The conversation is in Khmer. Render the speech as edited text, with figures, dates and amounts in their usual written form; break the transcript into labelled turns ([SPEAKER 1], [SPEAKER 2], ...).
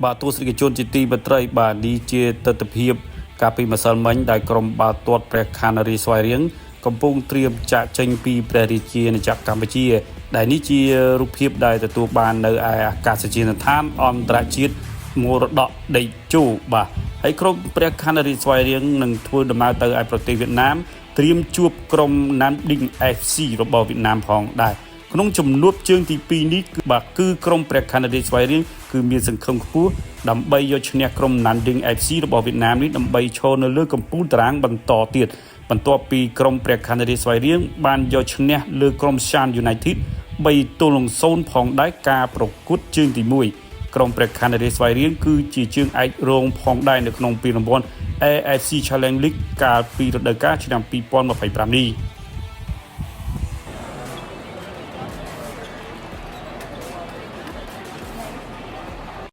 [SPEAKER 1] បាទទស្សនិកជនជាទីមេត្រីបាទនេះជាទស្សនវិជ្ជាកាលពីម្សិលមិញដែលក្រុមបាល់ទាត់ព្រះខ័នរីស្វាយរៀងកំពុងត្រៀមចាក់ចេញពីព្រះរាជាណាចក្រកម្ពុជាដែលនេះជារូបភាពដែលទទួលបាននៅឯអាកាសយានដ្ឋានអន្តរជាតិមរតកដីជោបាទហើយក្រុមព្រះខ័នរីស្វាយរៀងនឹងធ្វើដំណើរទៅឯប្រទេសវៀតណាមត្រៀមជួបក្រុម Nam-Dinh FC របស់វៀតណាមផងដែរក្នុងចំនួនជើងទី2នេះគឺក្រុមព្រះខ័នរីស្វាយរៀងគឺមានសង្ឃឹមខ្ពស់ដើម្បីយកឈ្នះក្រុម Nam-Dinh FC របស់វៀតណាមនេះដើម្បីឈរនៅលើកំពូលតារាងបន្តទៀតបន្ទាប់ពីក្រុមព្រះខ័នរីស្វាយរៀងបានយកឈ្នះលើក្រុម Shan United 3-0 ផងដែរការប្រកួតជើងទី1ក្រុមព្រះខ័នរីស្វាយរៀងគឺជាជើងឯករងផងដែរនៅក្នុងពានរង្វាន់ AFC Challenge League កាលពីរដូវកាលឆ្នាំ2025នេះ